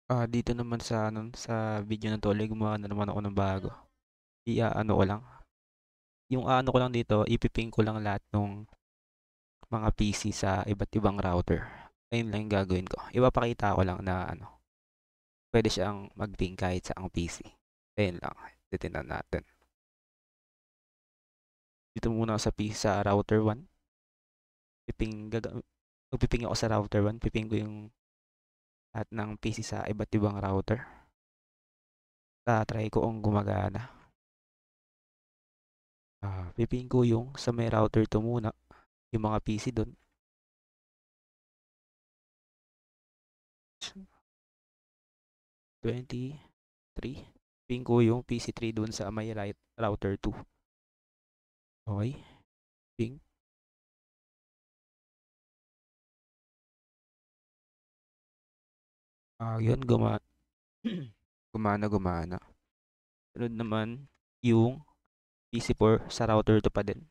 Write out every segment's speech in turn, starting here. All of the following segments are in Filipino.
Dito naman sa video na 'to, gumawa na naman ako ng bago. I-aano ko lang, yung aano ko lang dito, ipi-ping ko lang lahat nung mga PC sa iba't ibang router. Ayun lang yung gagawin ko. Ipapakita ko lang na pwede siyang mag-ping kahit saang PC. Ayun lang, titingnan natin. Dito muna ako sa router 1. Magpiping ako sa router 1, piping ko yung lahat ng PC sa iba't ibang router. Try ko kung gumagana. Piping ko yung sa may router 2 muna, yung mga PC doon. 23. Ping ko yung PC3 dun sa may right router 2. Okay, ping. Yun, gumana. Sunod naman, yung PC4 sa router 2 pa din.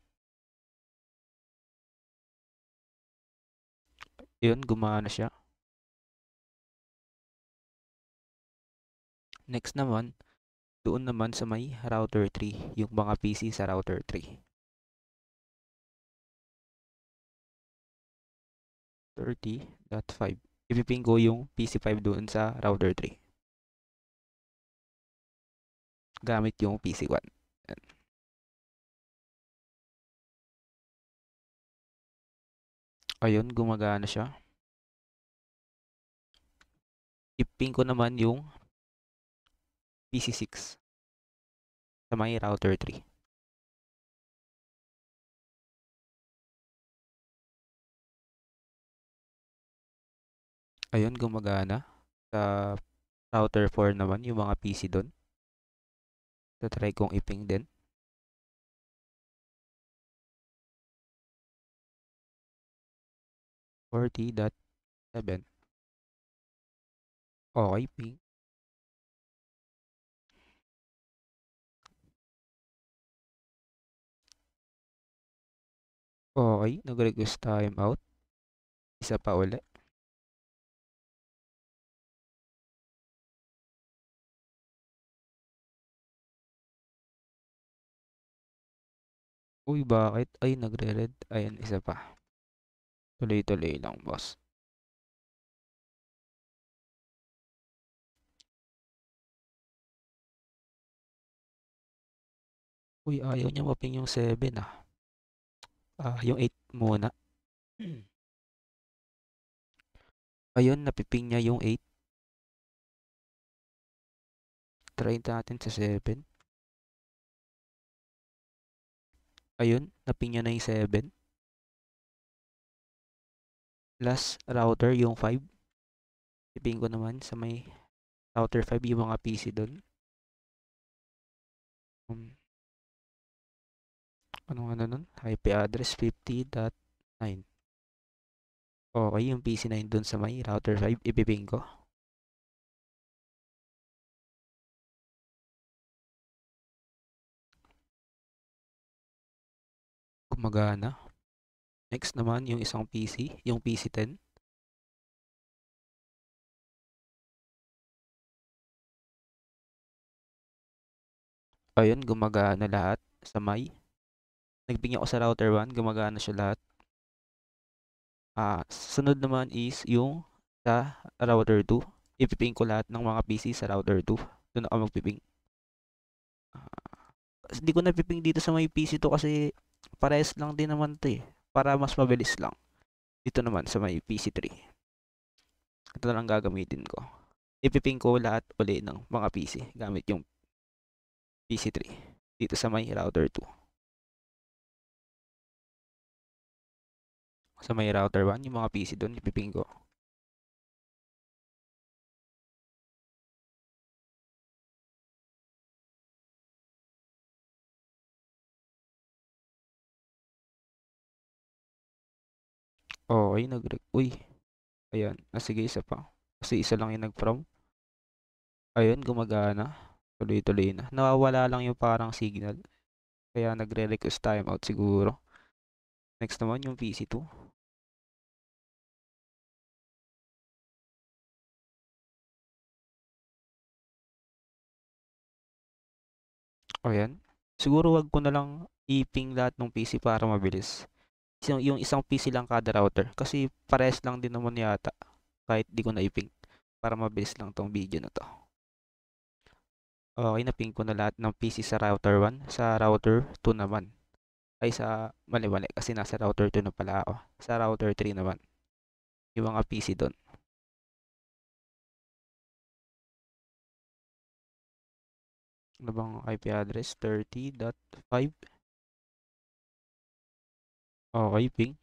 Yun, gumana siya. Next naman, doon naman sa may router 3, yung mga PC sa router 3. 30.5. Ipiping ko yung PC5 doon sa router 3. Gamit yung PC1. Ayun, gumagana siya. Iping ko naman yung PC6 sa may router 3. Ayun, gumagana. Sa router 4 naman, yung mga PC doon. Try kong iping din. 40.7. Okay, ping. Okay, nag-request timeout. Isa pa uli. Uy, bakit? Ay, nagre-red. Ayan, isa pa. Tuloy-tuloy lang, boss. Uy, ayaw niya maping yung 7 ah. Yung 8 muna. Ayun, napiping niya yung 8. Try natin sa 7. Ayun, naping niya na yung 7. Last router, yung 5. Piping ko naman sa may router 5 yung mga PC doon. Anong ano nun? IP address 50.9. Okay, yung PC9 dun sa may router 5, ipiping ko. Gumagana. Next naman, yung isang PC, yung PC10. Ayun, gumagana lahat sa may. Nagping ako sa router 1, gumagana siya lahat. Sunod naman is yung sa router 2. Ipiping ko lahat ng mga PC sa router 2. Doon ako magpiping. Hindi ko napiping dito sa may PC 2 kasi parehas lang din naman to eh. Para mas mabilis lang. Dito naman sa may PC3. Ito na lang gagamitin ko. Ipiping ko lahat uli ng mga PC gamit yung PC3 dito sa may router 2. Sa may router 1, yung mga PC doon, ipiping ko. Okay, uy, ayan. Sige, isa pa. Kasi isa lang yung nag-from. Ayun, gumagana. Tuloy-tuloy na. Nawawala lang yung parang signal. Kaya nagre-request timeout siguro. Next naman yung PC2. O yan. Siguro wag ko na lang i-ping lahat ng PC para mabilis. Yung isang PC lang kada router. Kasi parehas lang din naman yata. Kahit di ko na i-ping. Para mabilis lang tong video na to. Okay, na-ping ko na lahat ng PC sa router 1. Sa router 2 naman. Ay mali-mali. Kasi nasa router 2 na pala ako. Sa router 3 naman. Yung mga PC doon. Ano bang IP address? 30.5. Okay, ping.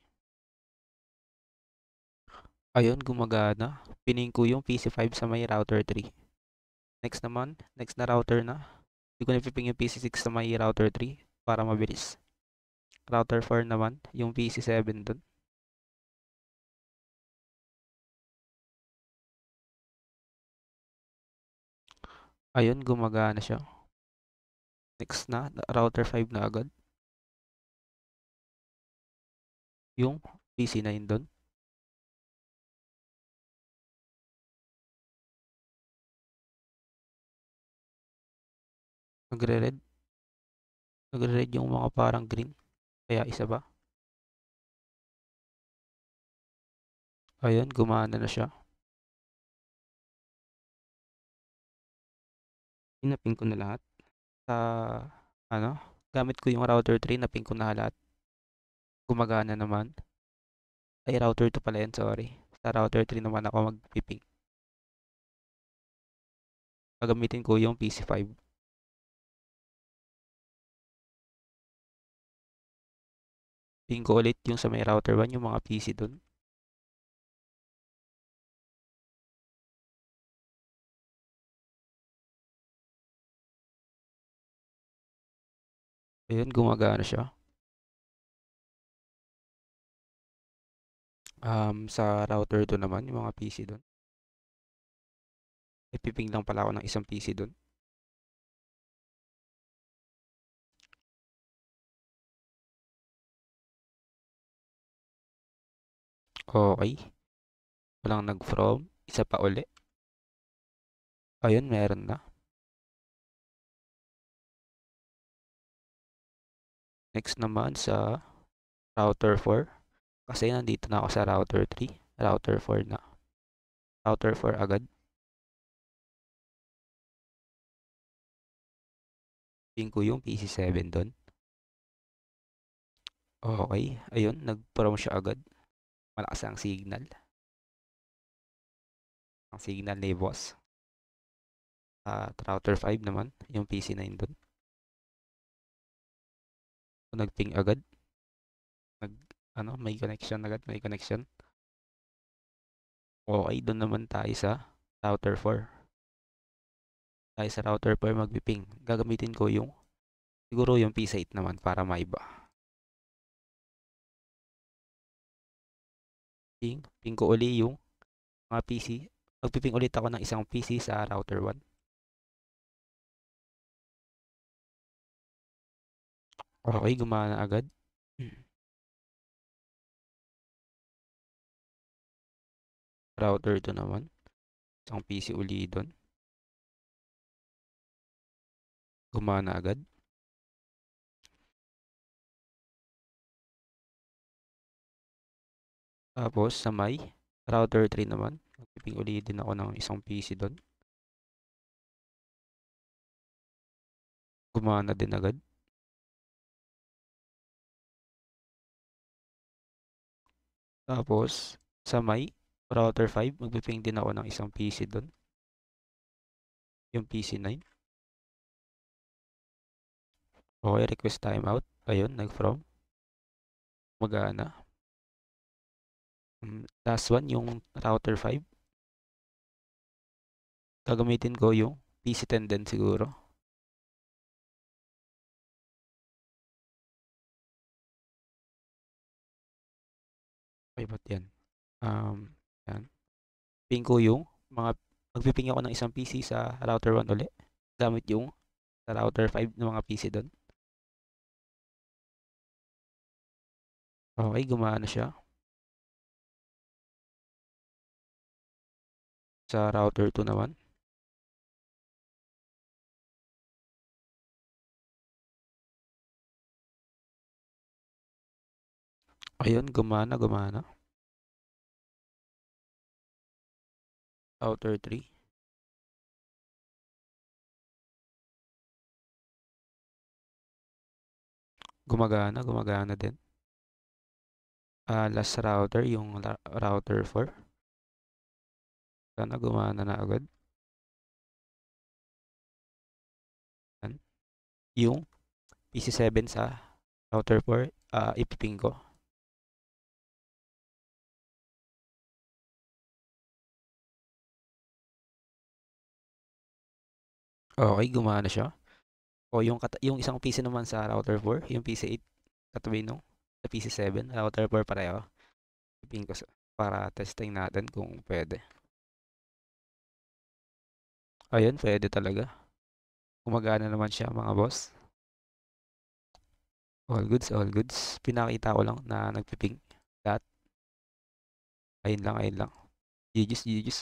Ayun, gumagana. Pining ko yung PC5 sa may router 3. Next naman, next na router na. Hindi ko na piping yung PC6 sa may router 3 para mabilis. Router 4 naman, yung PC7 dun. Ayun, gumagana siya. Next na, router 5 na agad. Yung PC9 dun. Nagre-red. Nagre-red yung mga parang green. Kaya isa ba? Ayun, gumana na siya. Pinaping ko na lahat. Sa, ano, gamit ko yung router 3, naping ko na lahat. Gumagana naman. Ay, router 2 pala yan, sorry. Sa router 3 naman ako magpiping. Gagamitin ko yung PC5. Ping ko ulit yung sa may router 1, yung mga PC dun. Ayun, gumagana siya. Sa router 2 naman, yung mga PC dun. Ipiping lang pala ako ng isang PC dun. Okay. Walang nag-from. Isa pa uli. Ayun, meron na. Next naman sa router 4. Kasi nandito na ako sa router 3. Router 4 na. Router 4 agad. Ping ko yung PC7 dun. Okay. Ayun, nag-from siya agad. Malakas ang signal. Ang signal ni boss. At router 5 naman, yung PC9 dun. Nag-ping agad. Nag, may connection agad, may connection. Okay, doon naman tayo sa router 4. Tayo sa router 4 mag-ping. Gagamitin ko yung, siguro yung PC8 naman para maiba. Ping ko uli yung mga PC. Magpiping ulit ako ng isang PC sa router 1. Okay, gumana agad. Router 2 naman. Isang PC uli doon. Gumana agad. Tapos sa may router 3 naman. Magpiping uli din ako ng isang PC doon. Gumana din agad. Tapos sa may router 5, magpiping din ako ng isang PC doon. Yung PC9. Okay, request timeout. Ayun, nag-from. Magana. Last one, yung router 5. Gagamitin ko yung PC10 din siguro. Okay, ba't yan? Yan. Ping ko yung magpiping ako ng isang PC sa router 1 uli. Gamit yung sa router 5 ng mga PC doon. Okay, gumana siya. Sa router 2 naman. Ayun, gumana, gumana. Router 3. Gumagana, gumagana din. Last router, yung router 4. Sana gumana na agad. Yan. Yung PC7 sa router 4, ipiping ko. Okay, gumana siya. O yung isang PC naman sa router 4, yung PC8 katabi nung sa PC7, router 4 pareho. Ipiping ko para testing natin kung pwede. Ayun, pwede talaga. Gumagana naman siya mga boss. All goods, all goods. Pinakita ko lang na nagpiping. Lahat. Ayun lang, ayun lang. GG's, GG's.